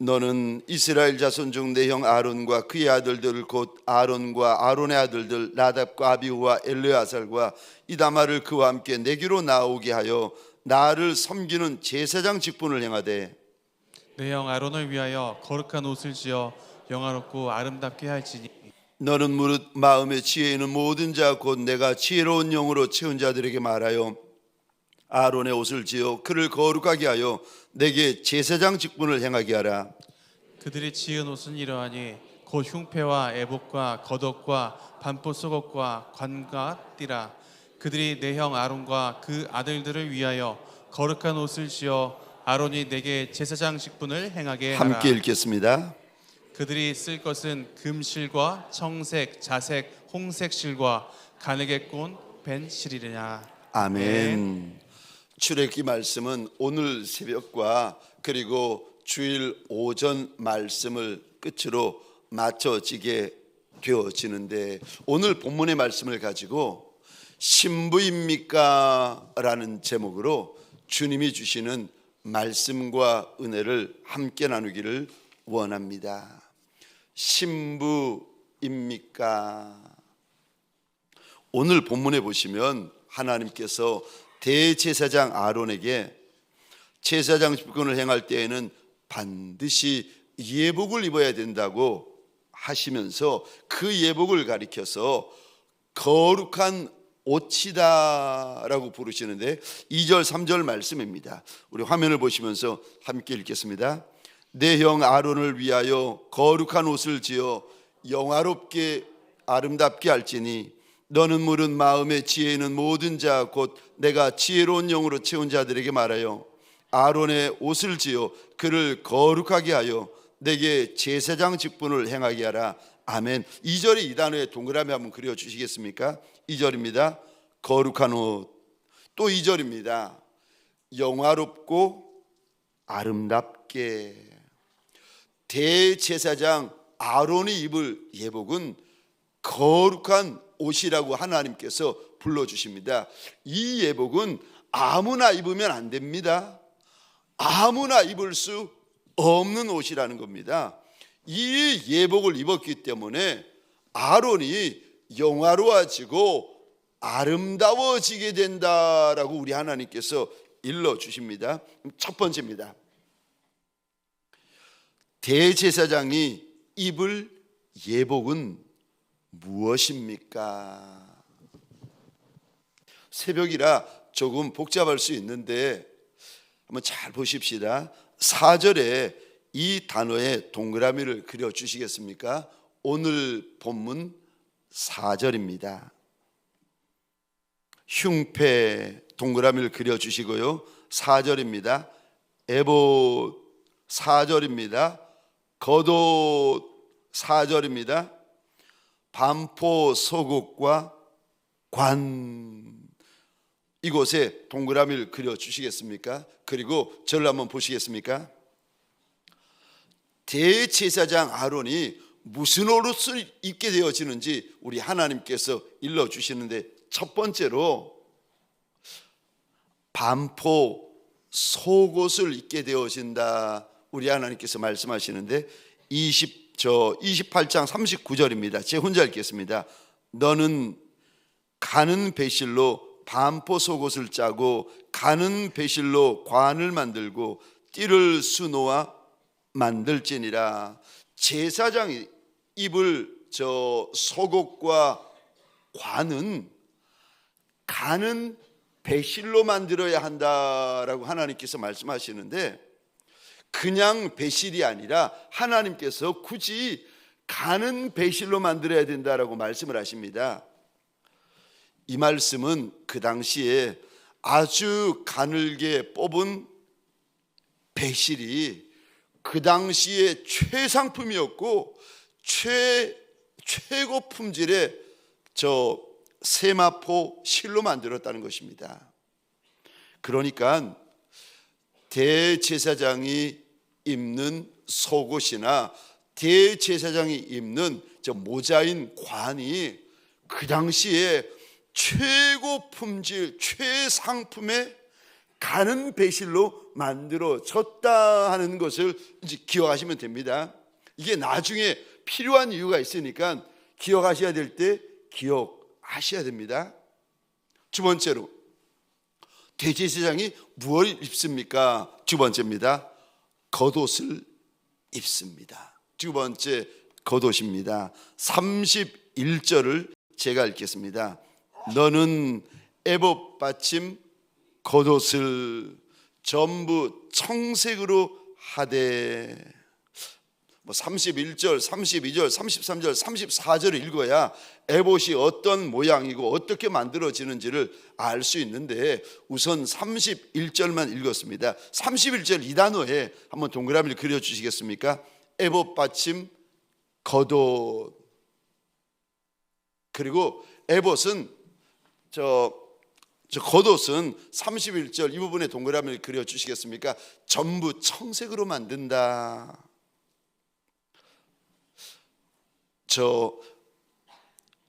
너는 이스라엘 자손 중 내 형 아론과 그의 아들들 곧 아론과 아론의 아들들 나답과 아비후와 엘르아살과 이다마를 그와 함께 내게로 나오게 하여 나를 섬기는 제사장 직분을 행하되 내 형 아론을 위하여 거룩한 옷을 지어 영화롭고 아름답게 할지니 너는 무릇 마음에 지혜 있는 모든 자 곧 내가 지혜로운 영으로 채운 자들에게 말하여 아론의 옷을 지어 그를 거룩하게 하여 내게 제사장 직분을 행하게 하라. 그들이 지은 옷은 이러하니 곧 흉패와 애복과 겉옷과 반포 속옷과 관과 띠라. 그들이 내 형 아론과 그 아들들을 위하여 거룩한 옷을 지어 아론이 내게 제사장 직분을 행하게 하라. 함께 읽겠습니다. 그들이 쓸 것은 금실과 청색, 자색, 홍색 실과 가늘게 꼰 벤 실이냐. 아멘. 출애굽기 말씀은 오늘 새벽과 그리고 주일 오전 말씀을 끝으로 맞춰지게 되어지는데 오늘 본문의 말씀을 가지고 신부입니까? 라는 제목으로 주님이 주시는 말씀과 은혜를 함께 나누기를 원합니다. 신부입니까? 오늘 본문에 보시면 하나님께서 대제사장 아론에게 제사장 직분을 행할 때에는 반드시 예복을 입어야 된다고 하시면서 그 예복을 가리켜서 거룩한 옷이다라고 부르시는데 2절 3절 말씀입니다. 우리 화면을 보시면서 함께 읽겠습니다. 내 형 아론을 위하여 거룩한 옷을 지어 영화롭게 아름답게 할지니 너는 무릇 마음에 지혜 있는 모든 자 곧 내가 지혜로운 영으로 채운 자들에게 말하여 아론의 옷을 지어 그를 거룩하게 하여 내게 제사장 직분을 행하게 하라. 아멘. 2절에 이 단어에 동그라미 한번 그려주시겠습니까? 2절입니다. 거룩한 옷. 또 2절입니다. 영화롭고 아름답게. 대제사장 아론이 입을 예복은 거룩한 옷이라고 하나님께서 불러주십니다. 이 예복은 아무나 입으면 안 됩니다. 아무나 입을 수 없는 옷이라는 겁니다. 이 예복을 입었기 때문에 아론이 영화로워지고 아름다워지게 된다라고 우리 하나님께서 일러주십니다. 첫 번째입니다. 대제사장이 입을 예복은 무엇입니까? 새벽이라 조금 복잡할 수 있는데 한번 잘 보십시다. 4절에 이 단어에 동그라미를 그려주시겠습니까? 오늘 본문 4절입니다. 흉패 동그라미를 그려주시고요. 4절입니다. 에봇 4절입니다. 겉옷 4절입니다. 반포 속옷과 관 이곳에 동그라미를 그려주시겠습니까? 그리고 저를 한번 보시겠습니까? 대제사장 아론이 무슨 옷을 입게 되어지는지 우리 하나님께서 일러주시는데 첫 번째로 반포 속옷을 입게 되어진다 우리 하나님께서 말씀하시는데 28장 39절입니다. 제가 혼자 읽겠습니다. 너는 가는 배실로 반포 속옷을 짜고 가는 배실로 관을 만들고 띠를 수놓아 만들지니라. 제사장이 입을 속옷과 관은 가는 배실로 만들어야 한다라고 하나님께서 말씀하시는데 그냥 배실이 아니라 하나님께서 굳이 가는 배실로 만들어야 된다라고 말씀을 하십니다. 이 말씀은 그 당시에 아주 가늘게 뽑은 배실이 그 당시에 최상품이었고 최고 품질의 세마포 실로 만들었다는 것입니다. 그러니까 대제사장이 입는 속옷이나 대제사장이 입는 모자인 관이 그 당시에 최고 품질 최상품의 가는 배실로 만들어졌다 하는 것을 이제 기억하시면 됩니다. 이게 나중에 필요한 이유가 있으니까 기억하셔야 될 때 기억하셔야 됩니다. 두 번째로 대제사장이 무엇을 입습니까? 두 번째입니다. 겉옷을 입습니다. 두 번째 겉옷입니다. 31절을 제가 읽겠습니다. 너는 에봇 받침 겉옷을 전부 청색으로 하되, 31절, 32절, 33절, 34절을 읽어야 에봇이 어떤 모양이고 어떻게 만들어지는지를 알 수 있는데 우선 31절만 읽었습니다. 31절 이 단어에 한번 동그라미를 그려주시겠습니까? 에봇 받침 겉옷. 그리고 에봇은 저 겉옷은 31절 이 부분에 동그라미를 그려주시겠습니까? 전부 청색으로 만든다.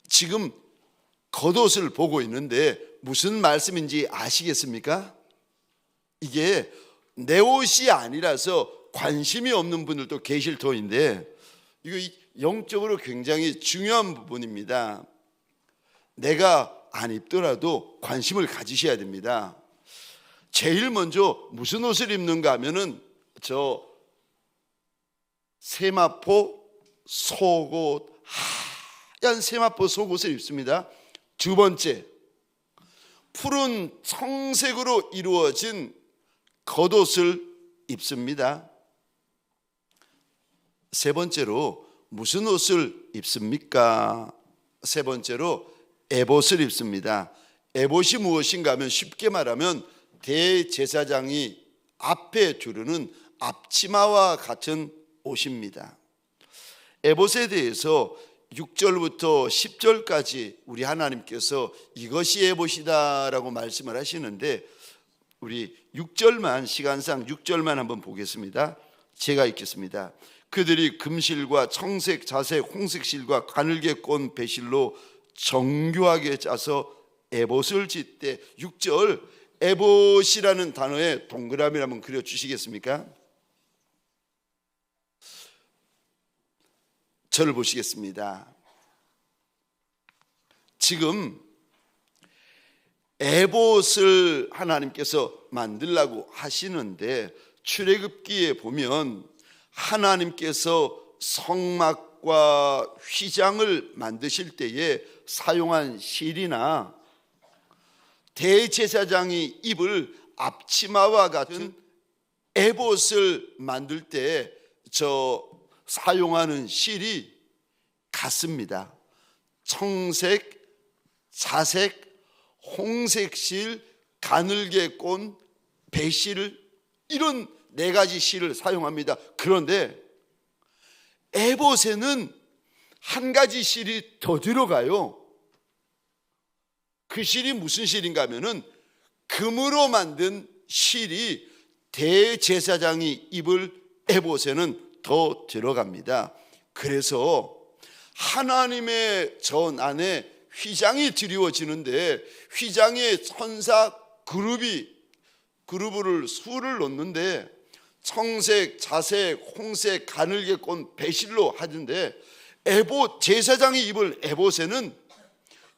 지금 겉옷을 보고 있는데 무슨 말씀인지 아시겠습니까? 이게 내 옷이 아니라서 관심이 없는 분들도 계실 터인데 이거 영적으로 굉장히 중요한 부분입니다. 내가 안 입더라도 관심을 가지셔야 됩니다. 제일 먼저 무슨 옷을 입는가 하면은 세마포 속옷, 하얀 세마포 속옷을 입습니다. 두 번째, 푸른 청색으로 이루어진 겉옷을 입습니다. 세 번째로 무슨 옷을 입습니까? 세 번째로 에봇을 입습니다. 에봇이 무엇인가 하면 쉽게 말하면 대제사장이 앞에 두르는 앞치마와 같은 옷입니다. 에봇에 대해서 6절부터 10절까지 우리 하나님께서 이것이 에봇이다 라고 말씀을 하시는데 우리 6절만 시간상 6절만 한번 보겠습니다. 제가 읽겠습니다. 그들이 금실과 청색, 자색, 홍색실과 가늘게 꼰 배실로 정교하게 짜서 에봇을 짓되 6절 에봇이라는 단어에 동그라미를 한번 그려주시겠습니까? 저를 보시겠습니다. 지금 에봇을 하나님께서 만들라고 하시는데 출애굽기에 보면 하나님께서 성막과 휘장을 만드실 때에 사용한 실이나 대제사장이 입을 앞치마와 같은 에봇을 만들 때 사용하는 실이 같습니다. 청색, 자색, 홍색실, 가늘게 꼰 배실 이런 네 가지 실을 사용합니다. 그런데 에봇에는 한 가지 실이 더 들어가요. 그 실이 무슨 실인가 하면은 금으로 만든 실이 대제사장이 입을 에봇에는 더 들어갑니다. 그래서 하나님의 전 안에 휘장이 드리워지는데 휘장에 천사 그룹을 수를 놓는데 청색, 자색, 홍색, 가늘게 꼰 배실로 하던데 에봇 제사장이 입을 에봇에는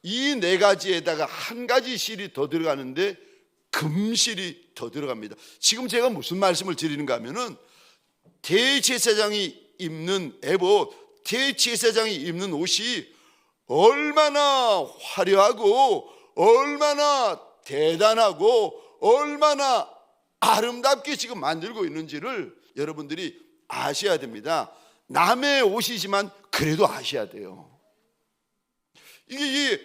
이 네 가지에다가 한 가지 실이 더 들어가는데 금실이 더 들어갑니다. 지금 제가 무슨 말씀을 드리는가 하면은 대제사장이 입는 에봇, 대제사장이 입는 옷이 얼마나 화려하고 얼마나 대단하고 얼마나 아름답게 지금 만들고 있는지를 여러분들이 아셔야 됩니다. 남의 옷이지만 그래도 아셔야 돼요. 이게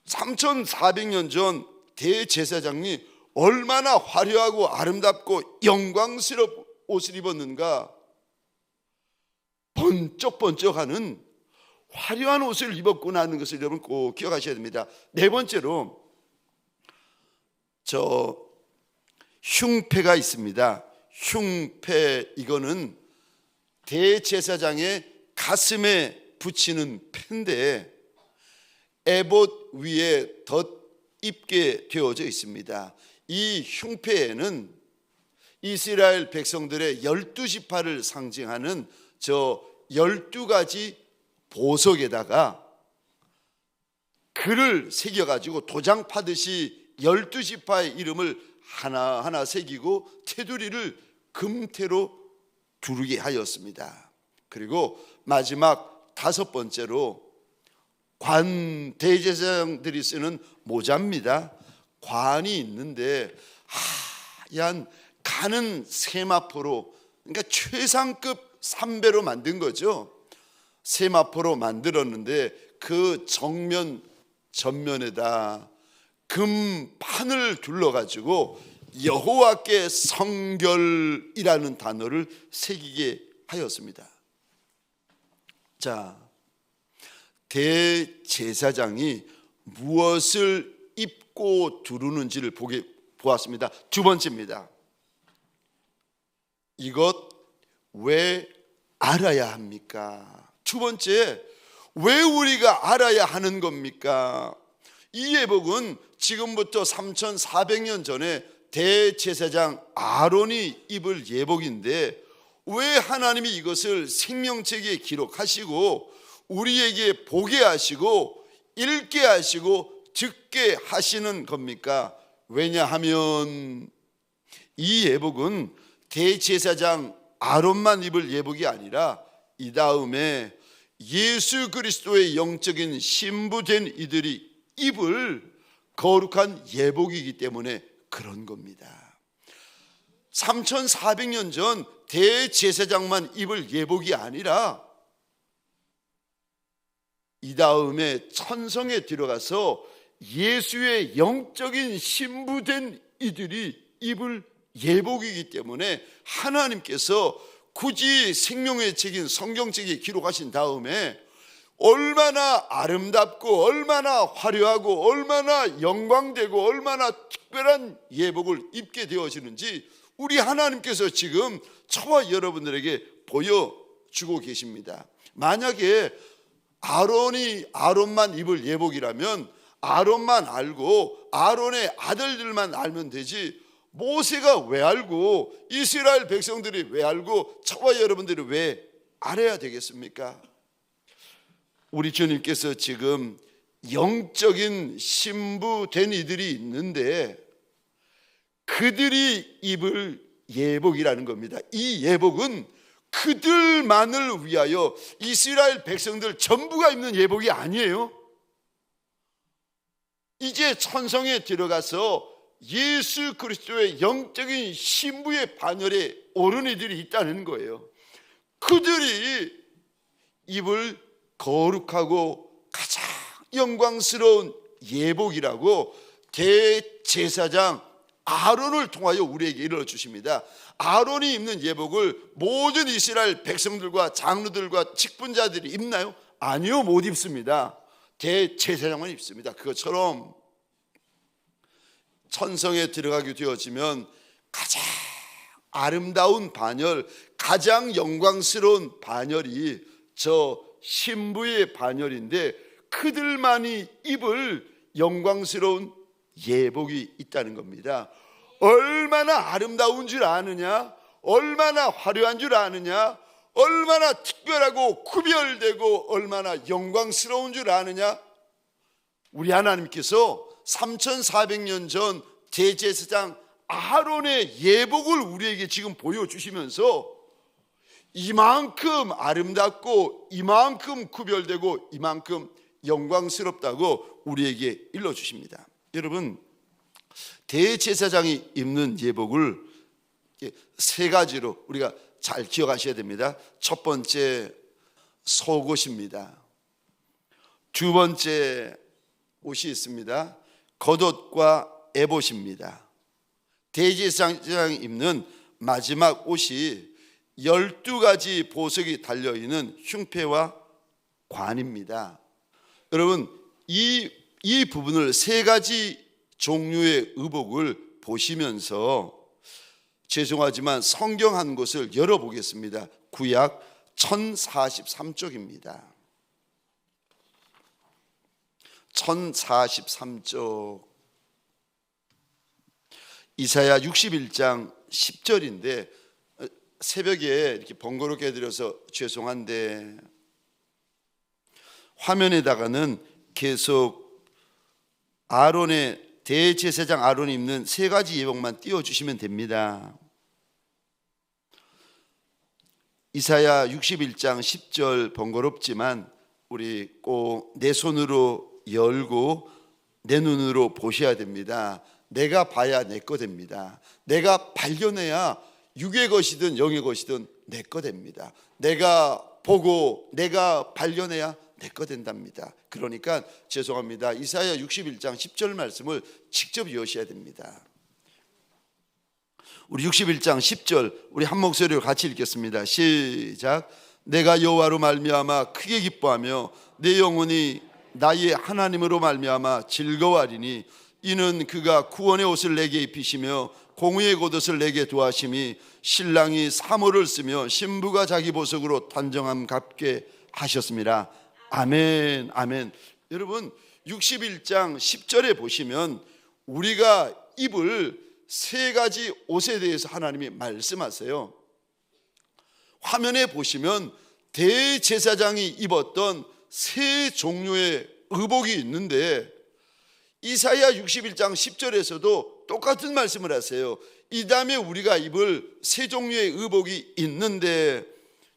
3400년 전 대제사장이 얼마나 화려하고 아름답고 영광스러운 옷을 입었는가. 번쩍번쩍하는 화려한 옷을 입었구나 하는 것을 여러분 꼭 기억하셔야 됩니다. 네 번째로 흉패가 있습니다. 흉패, 이거는 대제사장의 가슴에 붙이는 패인데 에봇 위에 덧입게 되어져 있습니다. 이 흉패에는 이스라엘 백성들의 12지파를 상징하는 저 12가지 보석에다가 글을 새겨가지고 도장 파듯이 12지파의 이름을 하나하나 새기고 테두리를 금태로 두르게 하였습니다. 그리고 마지막 5번째로 관, 대제사장들이 쓰는 모자입니다. 관이 있는데 하얀 가는 세마포로, 그러니까 최상급 삼배로 만든 거죠. 세마포로 만들었는데 그 정면 전면에다 금판을 둘러가지고 여호와께 성결이라는 단어를 새기게 하였습니다. 자, 대제사장이 무엇을 입고 두르는지를 보았습니다. 두 번째입니다. 이것 왜 알아야 합니까? 두 번째, 왜 우리가 알아야 하는 겁니까? 이 예복은 지금부터 3400년 전에 대제사장 아론이 입을 예복인데 왜 하나님이 이것을 생명책에 기록하시고 우리에게 보게 하시고 읽게 하시고 듣게 하시는 겁니까? 왜냐하면 이 예복은 대제사장 아론만 입을 예복이 아니라 이 다음에 예수 그리스도의 영적인 신부된 이들이 입을 거룩한 예복이기 때문에 그런 겁니다. 3400년 전 대제사장만 입을 예복이 아니라 이 다음에 천성에 들어가서 예수의 영적인 신부된 이들이 입을 예복이기 때문에 하나님께서 굳이 생명의 책인 성경책에 기록하신 다음에 얼마나 아름답고 얼마나 화려하고 얼마나 영광되고 얼마나 특별한 예복을 입게 되어지는지 우리 하나님께서 지금 저와 여러분들에게 보여주고 계십니다. 만약에 아론만 입을 예복이라면 아론만 알고 아론의 아들들만 알면 되지, 모세가 왜 알고 이스라엘 백성들이 왜 알고 저와 여러분들이 왜 알아야 되겠습니까? 우리 주님께서 지금 영적인 신부된 이들이 있는데 그들이 입을 예복이라는 겁니다. 이 예복은 그들만을 위하여 이스라엘 백성들 전부가 입는 예복이 아니에요. 이제 천성에 들어가서 예수 그리스도의 영적인 신부의 반열에 오른 이들이 있다는 거예요. 그들이 입을 거룩하고 가장 영광스러운 예복이라고 대제사장 아론을 통하여 우리에게 이르러 주십니다. 아론이 입는 예복을 모든 이스라엘 백성들과 장로들과 직분자들이 입나요? 아니요, 못 입습니다. 대제사장만 입습니다. 그것처럼 천성에 들어가게 되어지면 가장 아름다운 반열, 가장 영광스러운 반열이 저 신부의 반열인데 그들만이 입을 영광스러운 예복이 있다는 겁니다. 얼마나 아름다운 줄 아느냐, 얼마나 화려한 줄 아느냐, 얼마나 특별하고 구별되고 얼마나 영광스러운 줄 아느냐. 우리 하나님께서 3400년 전 대제사장 아론의 예복을 우리에게 지금 보여주시면서 이만큼 아름답고 이만큼 구별되고 이만큼 영광스럽다고 우리에게 일러주십니다. 여러분, 대제사장이 입는 예복을 세 가지로 우리가 잘 기억하셔야 됩니다. 첫 번째, 속옷입니다. 두 번째 옷이 있습니다. 겉옷과 에봇입니다. 대제사장이 입는 마지막 옷이 12가지 보석이 달려있는 흉패와 관입니다. 여러분, 이 부분을 세 가지 종류의 의복을 보시면서 죄송하지만 성경 한 곳을 열어보겠습니다. 구약 1043쪽입니다. 1043쪽. 이사야 61장 10절인데 새벽에 이렇게 번거롭게 해드려서 죄송한데 화면에다가는 계속 아론의 대제사장 아론이 입는 세 가지 예복만 띄워주시면 됩니다. 이사야 61장 10절 번거롭지만 우리 꼭 내 손으로 열고 내 눈으로 보셔야 됩니다. 내가 봐야 내 거 됩니다. 내가 발견해야 육의 것이든 영의 것이든 내 거 됩니다. 내가 보고 내가 발견해야 내 거 된답니다. 그러니까 죄송합니다. 이사야 61장 10절 말씀을 직접 이어셔야 됩니다. 우리 61장 10절 우리 한 목소리로 같이 읽겠습니다. 시작. 내가 여호와로 말미암아 크게 기뻐하며 내 영혼이 나의 하나님으로 말미암아 즐거워하리니 이는 그가 구원의 옷을 내게 입히시며 공의의 겉옷을 내게 도하심이 신랑이 사모를 쓰며 신부가 자기 보석으로 단정함 갚게 하셨습니다. 아멘 아멘. 여러분 61장 10절에 보시면 우리가 입을 세 가지 옷에 대해서 하나님이 말씀하세요. 화면에 보시면 대제사장이 입었던 세 종류의 의복이 있는데 이사야 61장 10절에서도 똑같은 말씀을 하세요. 이 다음에 우리가 입을 세 종류의 의복이 있는데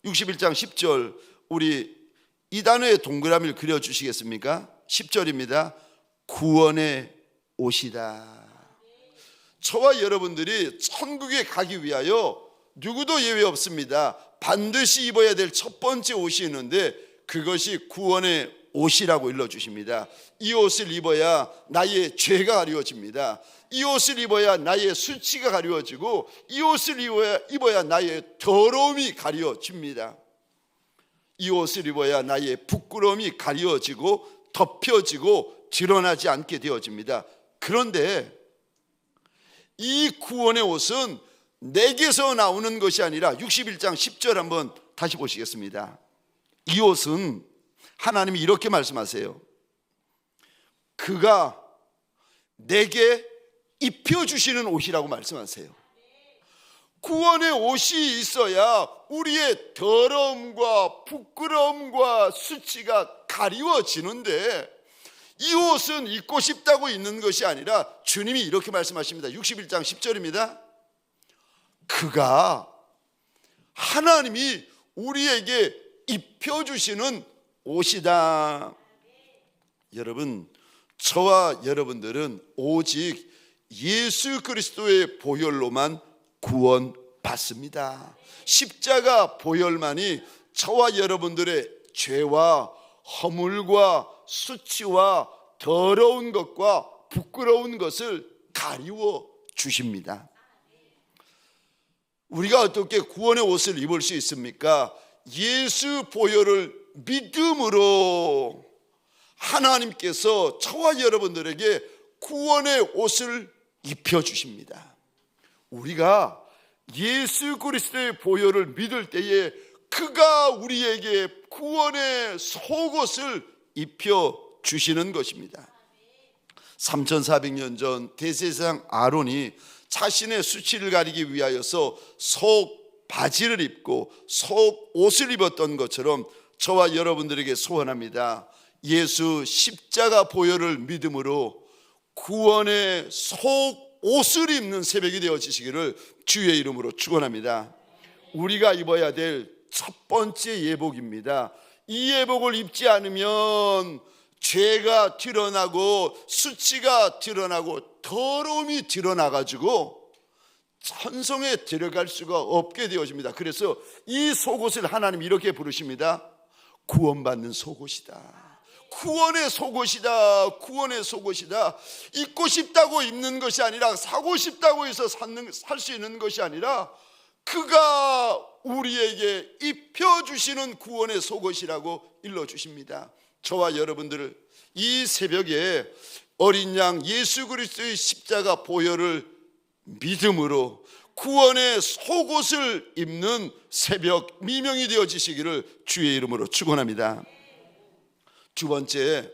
61장 10절 우리 이 단어의 동그라미를 그려주시겠습니까? 10절입니다. 구원의 옷이다. 저와 여러분들이 천국에 가기 위하여 누구도 예외 없습니다. 반드시 입어야 될 첫 번째 옷이 있는데 그것이 구원의 옷이라고 일러주십니다. 이 옷을 입어야 나의 죄가 가리워집니다. 이 옷을 입어야 나의 수치가 가리워지고 이 옷을 입어야 나의 더러움이 가리워집니다. 이 옷을 입어야 나의 부끄러움이 가리워지고 덮여지고 드러나지 않게 되어집니다. 그런데 이 구원의 옷은 내게서 나오는 것이 아니라 61장 10절 한번 다시 보시겠습니다. 이 옷은 하나님이 이렇게 말씀하세요. 그가 내게 입혀주시는 옷이라고 말씀하세요. 구원의 옷이 있어야 우리의 더러움과 부끄러움과 수치가 가리워지는데 이 옷은 입고 싶다고 입는 것이 아니라 주님이 이렇게 말씀하십니다. 61장 10절입니다. 그가 하나님이 우리에게 입혀주시는 옷이다. 여러분, 저와 여러분들은 오직 예수 그리스도의 보혈로만 구원받습니다. 십자가 보혈만이 저와 여러분들의 죄와 허물과 수치와 더러운 것과 부끄러운 것을 가리워 주십니다. 우리가 어떻게 구원의 옷을 입을 수 있습니까? 예수 보혈을 믿음으로 하나님께서 저와 여러분들에게 구원의 옷을 입혀주십니다. 우리가 예수 그리스도의 보혈을 믿을 때에 그가 우리에게 구원의 속옷을 입혀주시는 것입니다. 3400년 전 대제사장 아론이 자신의 수치를 가리기 위하여서 속 바지를 입고 속 옷을 입었던 것처럼 저와 여러분들에게 소원합니다. 예수 십자가 보혈을 믿음으로 구원의 속 옷을 입는 새벽이 되어지시기를 주의 이름으로 축원합니다. 우리가 입어야 될 첫 번째 예복입니다. 이 예복을 입지 않으면 죄가 드러나고 수치가 드러나고 더러움이 드러나가지고 천성에 들어갈 수가 없게 되어집니다. 그래서 이 속옷을 하나님 이렇게 부르십니다. 구원받는 속옷이다. 구원의 속옷이다. 구원의 속옷이다. 입고 싶다고 입는 것이 아니라 사고 싶다고 해서 살 수 있는 것이 아니라 그가 우리에게 입혀주시는 구원의 속옷이라고 일러주십니다. 저와 여러분들을 이 새벽에 어린 양 예수 그리스도의 십자가 보혈을 믿음으로 구원의 속옷을 입는 새벽 미명이 되어지시기를 주의 이름으로 축원합니다. 두 번째,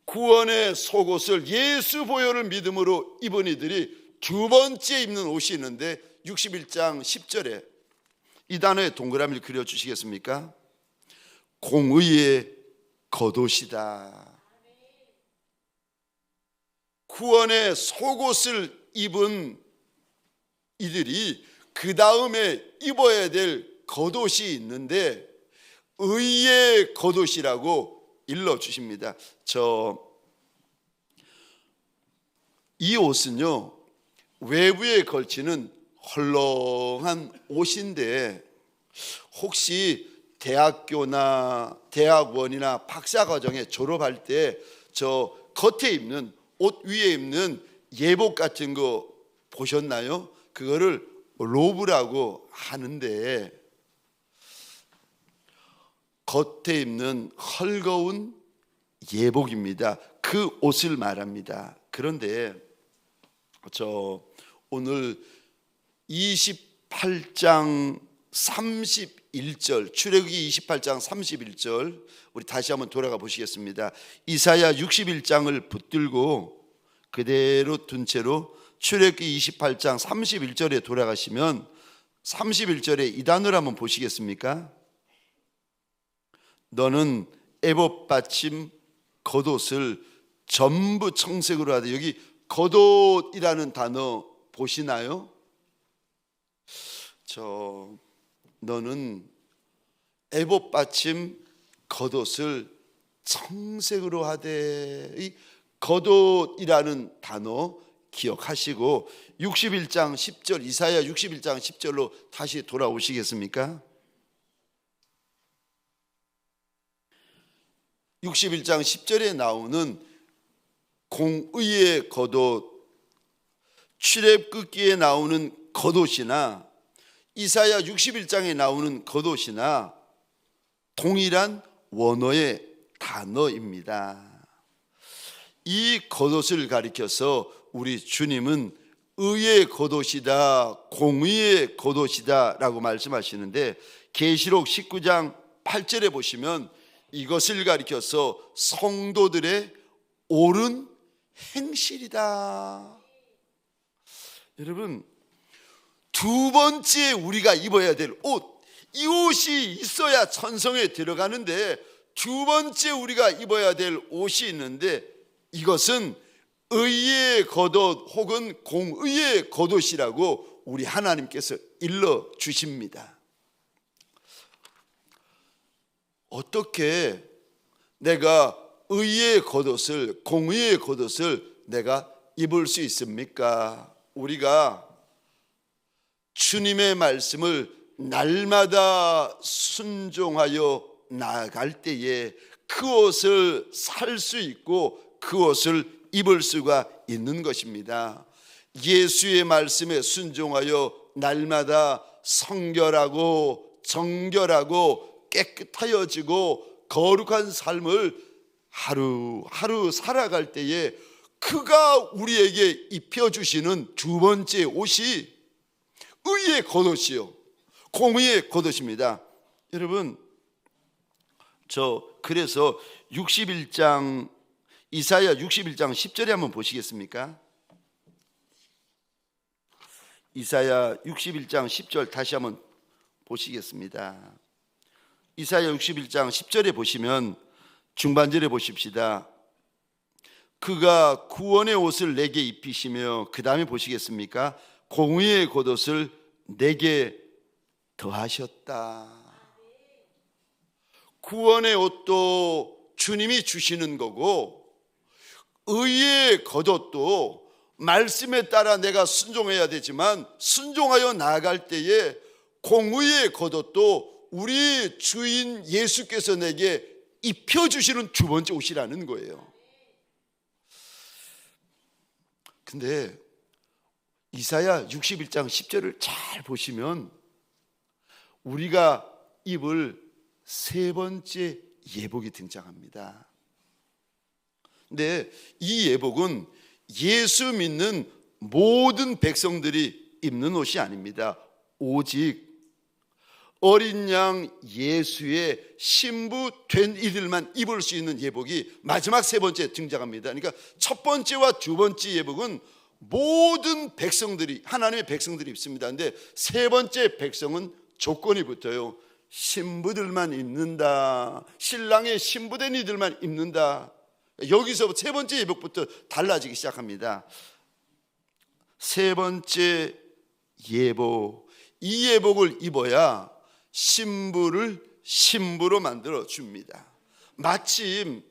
구원의 속옷을 예수 보혈을 믿음으로 입은 이들이 두 번째 입는 옷이 있는데 61장 10절에 이 단어에 동그라미를 그려주시겠습니까? 공의의 겉옷이다. 구원의 속옷을 입은 이들이 그 다음에 입어야 될 겉옷이 있는데 의의 겉옷이라고 일러주십니다. 이 옷은요, 외부에 걸치는 헐렁한 옷인데 혹시 대학교나 대학원이나 박사과정에 졸업할 때 저 겉에 입는 옷 위에 입는 예복 같은 거 보셨나요? 그거를 로브라고 하는데 겉에 입는 헐거운 예복입니다. 그 옷을 말합니다. 그런데 오늘 28장 31절 출애굽기 28장 31절 우리 다시 한번 돌아가 보시겠습니다. 이사야 61장을 붙들고 그대로 둔 채로 출애굽기 28장 31절에 돌아가시면 31절에 이 단어를 한번 보시겠습니까? 너는 에봇 받침 겉옷을 전부 청색으로 하되, 여기 겉옷이라는 단어 보시나요? 너는 에봇 받침 겉옷을 청색으로 하되, 이 겉옷이라는 단어 기억하시고 61장 10절 이사야 61장 10절로 다시 돌아오시겠습니까? 61장 10절에 나오는 공의의 겉옷, 출애굽기에 나오는 겉옷이나 이사야 61장에 나오는 겉옷이나 동일한 원어의 단어입니다. 이 겉옷을 가리켜서 우리 주님은 의의 겉옷이다, 공의의 겉옷이다 라고 말씀하시는데 계시록 19장 8절에 보시면 이것을 가리켜서 성도들의 옳은 행실이다. 여러분, 두 번째 우리가 입어야 될 옷, 이 옷이 있어야 천성에 들어가는데 두 번째 우리가 입어야 될 옷이 있는데 이것은 의의 겉옷 혹은 공의의 겉옷이라고 우리 하나님께서 일러 주십니다. 어떻게 내가 의의 겉옷을, 공의의 겉옷을 내가 입을 수 있습니까? 우리가 주님의 말씀을 날마다 순종하여 나아갈 때에 그 옷을 살 수 있고 그 옷을 입을 수가 있는 것입니다. 예수의 말씀에 순종하여 날마다 성결하고 정결하고 깨끗하여지고 거룩한 삶을 하루하루 살아갈 때에 그가 우리에게 입혀주시는 두 번째 옷이 의의 겉옷이요 공의의 겉옷입니다. 여러분, 그래서 61장 이사야 61장 10절에 한번 보시겠습니까? 이사야 61장 10절 다시 한번 보시겠습니다. 이사야 61장 10절에 보시면 중반절에 보십시다. 그가 구원의 옷을 내게 입히시며, 그 다음에 보시겠습니까? 공의의 겉옷을 내게 더하셨다. 구원의 옷도 주님이 주시는 거고 의의 겉옷도 말씀에 따라 내가 순종해야 되지만 순종하여 나아갈 때에 공의의 겉옷도 우리 주인 예수께서 내게 입혀주시는 두 번째 옷이라는 거예요. 근데 이사야 61장 10절을 잘 보시면 우리가 입을 세 번째 예복이 등장합니다. 근데 이 예복은 예수 믿는 모든 백성들이 입는 옷이 아닙니다. 오직 어린 양 예수의 신부 된 이들만 입을 수 있는 예복이 마지막 세 번째 등장합니다. 그러니까 첫 번째와 두 번째 예복은 모든 백성들이, 하나님의 백성들이 입습니다. 근데 세 번째 백성은 조건이 붙어요. 신부들만 입는다. 신랑의 신부된 이들만 입는다. 여기서 세 번째 예복부터 달라지기 시작합니다. 세 번째 예복, 이 예복을 입어야 신부를 신부로 만들어 줍니다. 마치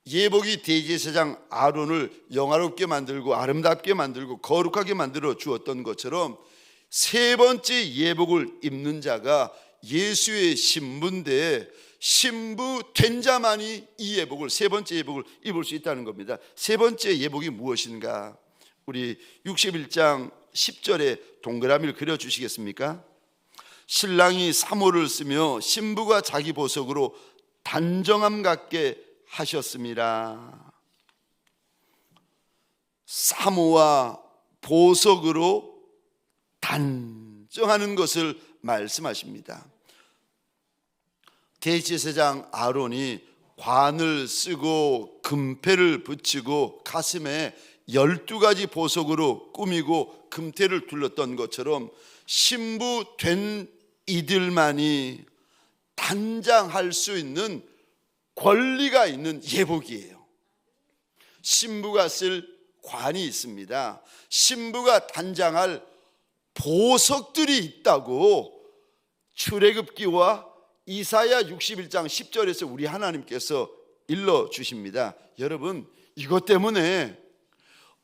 예복이 대제사장 아론을 영화롭게 만들고 아름답게 만들고 거룩하게 만들어 주었던 것처럼 세 번째 예복을 입는 자가 예수의 신부인데, 신부 된 자만이 이 예복을, 세 번째 예복을 입을 수 있다는 겁니다. 세 번째 예복이 무엇인가? 우리 61장 10절에 동그라미를 그려주시겠습니까? 신랑이 사모를 쓰며 신부가 자기 보석으로 단정함 갖게 하셨습니다. 사모와 보석으로 단정하는 것을 말씀하십니다. 대제사장 아론이 관을 쓰고 금패를 붙이고 가슴에 12가지 보석으로 꾸미고 금태를 둘렀던 것처럼 신부 된 이들만이 단장할 수 있는 권리가 있는 예복이에요. 신부가 쓸 관이 있습니다. 신부가 단장할 보석들이 있다고 출애굽기와 이사야 61장 10절에서 우리 하나님께서 일러주십니다. 여러분, 이것 때문에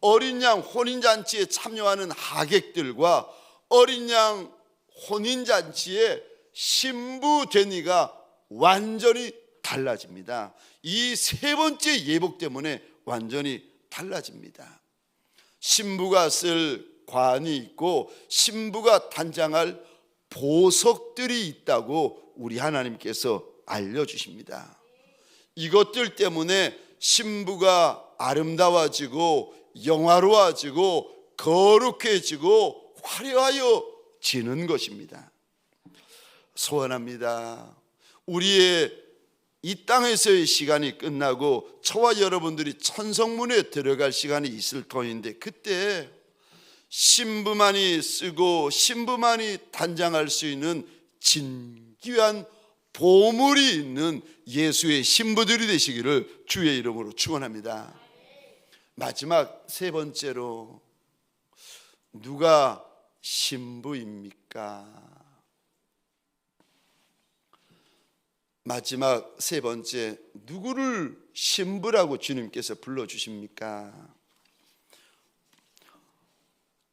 어린 양 혼인잔치에 참여하는 하객들과 어린 양 혼인잔치에 신부 되니가 완전히 달라집니다. 이 세 번째 예복 때문에 완전히 달라집니다. 신부가 쓸 관이 있고 신부가 단장할 보석들이 있다고 우리 하나님께서 알려주십니다. 이것들 때문에 신부가 아름다워지고 영화로워지고 거룩해지고 화려하여지는 것입니다. 소원합니다. 우리의 이 땅에서의 시간이 끝나고 저와 여러분들이 천성문에 들어갈 시간이 있을 터인데, 그때 신부만이 쓰고 신부만이 단장할 수 있는 진귀한 보물이 있는 예수의 신부들이 되시기를 주의 이름으로 축원합니다. 마지막 세 번째로, 누가 신부입니까? 마지막 세 번째, 누구를 신부라고 주님께서 불러주십니까?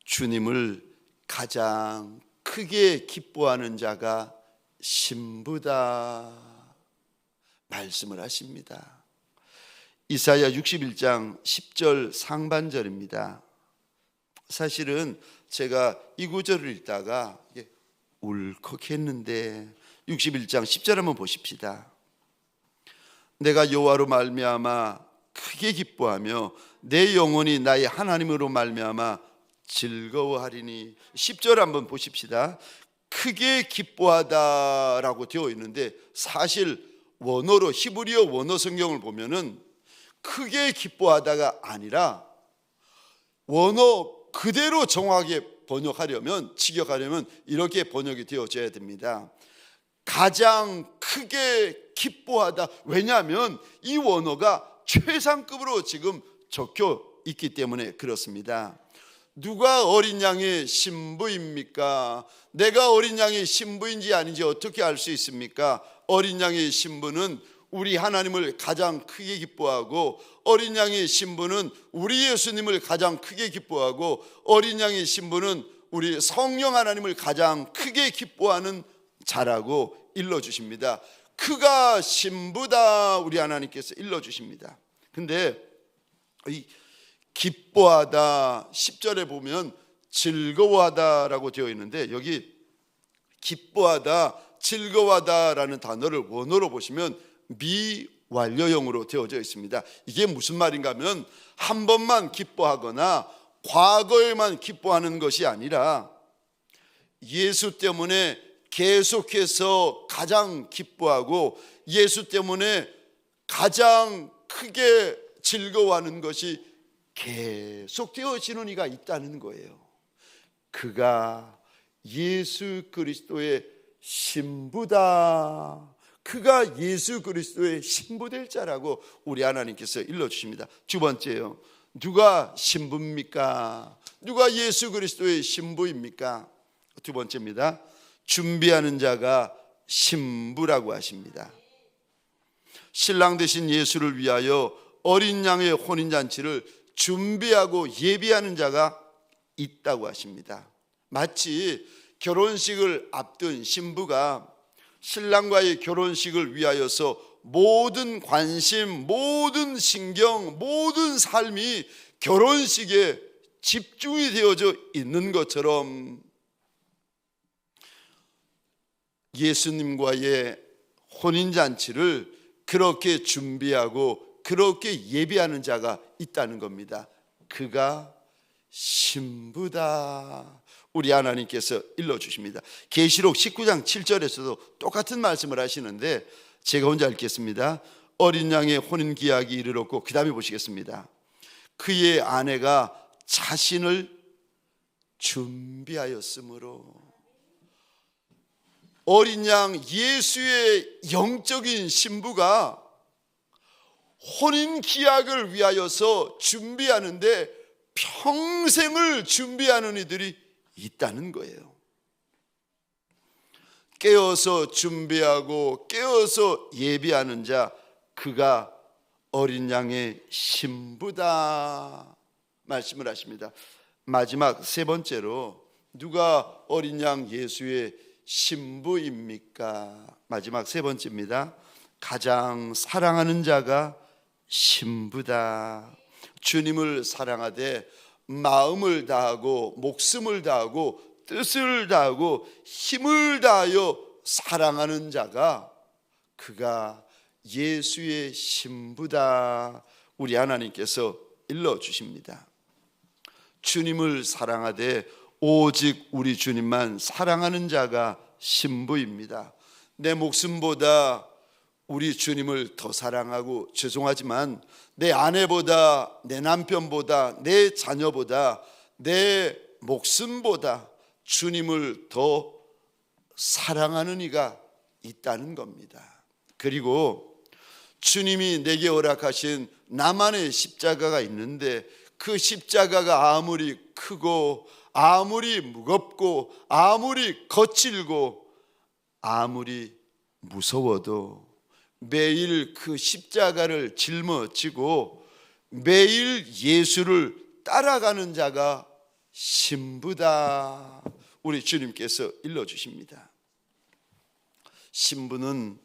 주님을 가장 크게 기뻐하는 자가 신부다 말씀을 하십니다. 이사야 61장 10절 상반절입니다. 사실은 제가 이 구절을 읽다가 울컥했는데 61장 10절 한번 보십시다. 내가 여호와로 말미암아 크게 기뻐하며 내 영혼이 나의 하나님으로 말미암아 즐거워하리니. 10절 한번 보십시다. 크게 기뻐하다라고 되어 있는데, 사실 원어로 히브리어 원어 성경을 보면은 크게 기뻐하다가 아니라 원어 그대로 정확하게 번역하려면, 직역하려면 이렇게 번역이 되어져야 됩니다. 가장 크게 기뻐하다. 왜냐하면 이 원어가 최상급으로 지금 적혀 있기 때문에 그렇습니다. 누가 어린 양의 신부입니까? 내가 어린 양의 신부인지 아닌지 어떻게 알 수 있습니까? 어린 양의 신부는 우리 하나님을 가장 크게 기뻐하고, 어린 양의 신부는 우리 예수님을 가장 크게 기뻐하고, 어린 양의 신부는 우리 성령 하나님을 가장 크게 기뻐하는 자라고 일러주십니다. 그가 신부다 우리 하나님께서 일러주십니다. 근데 이 기뻐하다 10절에 보면 즐거워하다라고 되어 있는데, 여기 기뻐하다 즐거워하다라는 단어를 원어로 보시면 미완료형으로 되어져 있습니다. 이게 무슨 말인가 하면, 한 번만 기뻐하거나 과거에만 기뻐하는 것이 아니라 예수 때문에 계속해서 가장 기뻐하고 예수 때문에 가장 크게 즐거워하는 것이 계속 되어지는 이가 있다는 거예요. 그가 예수 그리스도의 신부다. 그가 예수 그리스도의 신부될 자라고 우리 하나님께서 일러주십니다. 두 번째요, 누가 신부입니까? 누가 예수 그리스도의 신부입니까? 두 번째입니다. 준비하는 자가 신부라고 하십니다. 신랑 되신 예수를 위하여 어린 양의 혼인잔치를 준비하고 예비하는 자가 있다고 하십니다. 마치 결혼식을 앞둔 신부가 신랑과의 결혼식을 위하여서 모든 관심, 모든 신경, 모든 삶이 결혼식에 집중이 되어져 있는 것처럼 예수님과의 혼인잔치를 그렇게 준비하고 그렇게 예비하는 자가 있다는 겁니다. 그가 신부다. 우리 하나님께서 일러주십니다. 계시록 19장 7절에서도 똑같은 말씀을 하시는데 제가 혼자 읽겠습니다. 어린 양의 혼인 기약이 이르렀고, 그 다음에 보시겠습니다. 그의 아내가 자신을 준비하였으므로. 어린 양 예수의 영적인 신부가 혼인 기약을 위하여서 준비하는데 평생을 준비하는 이들이 있다는 거예요. 깨어서 준비하고 깨어서 예비하는 자, 그가 어린 양의 신부다 말씀을 하십니다. 마지막 세 번째로 누가 어린 양 예수의 신부입니까? 마지막 세 번째입니다. 가장 사랑하는 자가 신부다. 주님을 사랑하되 마음을 다하고 목숨을 다하고 뜻을 다하고 힘을 다하여 사랑하는 자가, 그가 예수의 신부다. 우리 하나님께서 일러주십니다. 주님을 사랑하되 오직 우리 주님만 사랑하는 자가 신부입니다. 내 목숨보다 우리 주님을 더 사랑하고, 죄송하지만 내 아내보다, 내 남편보다, 내 자녀보다, 내 목숨보다 주님을 더 사랑하는 이가 있다는 겁니다. 그리고 주님이 내게 허락하신 나만의 십자가가 있는데, 그 십자가가 아무리 크고 아무리 무겁고 아무리 거칠고 아무리 무서워도 매일 그 십자가를 짊어지고 매일 예수를 따라가는 자가 신부다. 우리 주님께서 일러주십니다. 신부는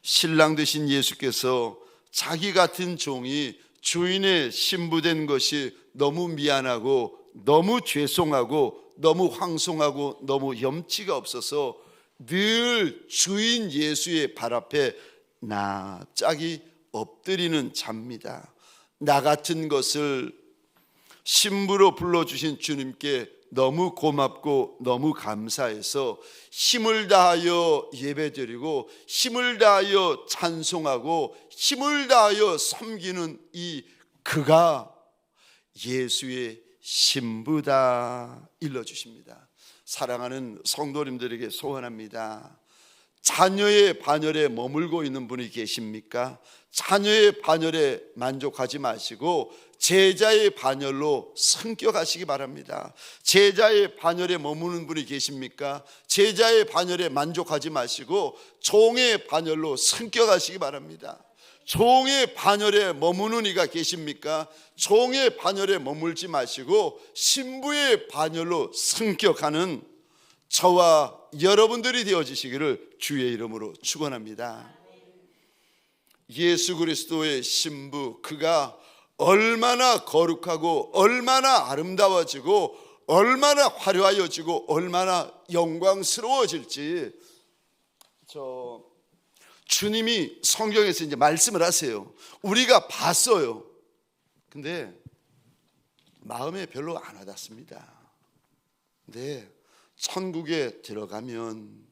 신랑 되신 예수께서 자기 같은 종이 주인의 신부된 것이 너무 미안하고 너무 죄송하고 너무 황송하고 너무 염치가 없어서 늘 주인 예수의 발 앞에 납작이 엎드리는 자입니다. 나 같은 것을 신부로 불러주신 주님께 너무 고맙고 너무 감사해서 힘을 다하여 예배드리고 힘을 다하여 찬송하고 힘을 다하여 섬기는 이 그가 예수의 신부다 일러주십니다. 사랑하는 성도님들에게 소원합니다. 자녀의 반열에 머물고 있는 분이 계십니까? 자녀의 반열에 만족하지 마시고 제자의 반열로 승격하시기 바랍니다. 제자의 반열에 머무는 분이 계십니까? 제자의 반열에 만족하지 마시고 종의 반열로 승격하시기 바랍니다. 종의 반열에 머무는 이가 계십니까? 종의 반열에 머물지 마시고 신부의 반열로 승격하는 저와 여러분들이 되어지시기를 주의 이름으로 축원합니다. 예수 그리스도의 신부, 그가 얼마나 거룩하고 얼마나 아름다워지고 얼마나 화려하여지고 얼마나 영광스러워질지 주님이 성경에서 이제 말씀을 하세요. 우리가 봤어요. 근데 마음에 별로 안 와닿습니다. 근데 천국에 들어가면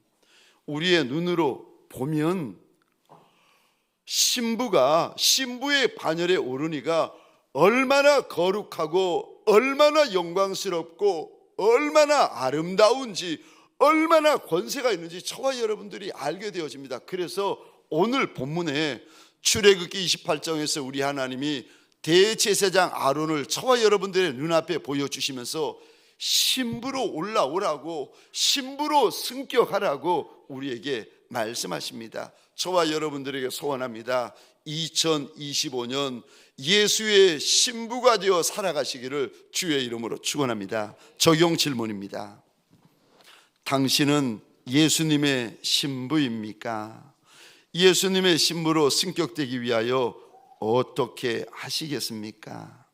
우리의 눈으로 보면 신부의 반열에 오르니가 얼마나 거룩하고 얼마나 영광스럽고 얼마나 아름다운지, 얼마나 권세가 있는지 저와 여러분들이 알게 되어집니다. 그래서 오늘 본문에 출애굽기 28장에서 우리 하나님이 대제사장 아론을 저와 여러분들의 눈앞에 보여주시면서 신부로 올라오라고, 신부로 승격하라고 우리에게 말씀하십니다. 저와 여러분들에게 소원합니다. 2025년 예수의 신부가 되어 살아가시기를 주의 이름으로 축원합니다. 적용 질문입니다. 당신은 예수님의 신부입니까? 예수님의 신부로 승격되기 위하여 어떻게 하시겠습니까?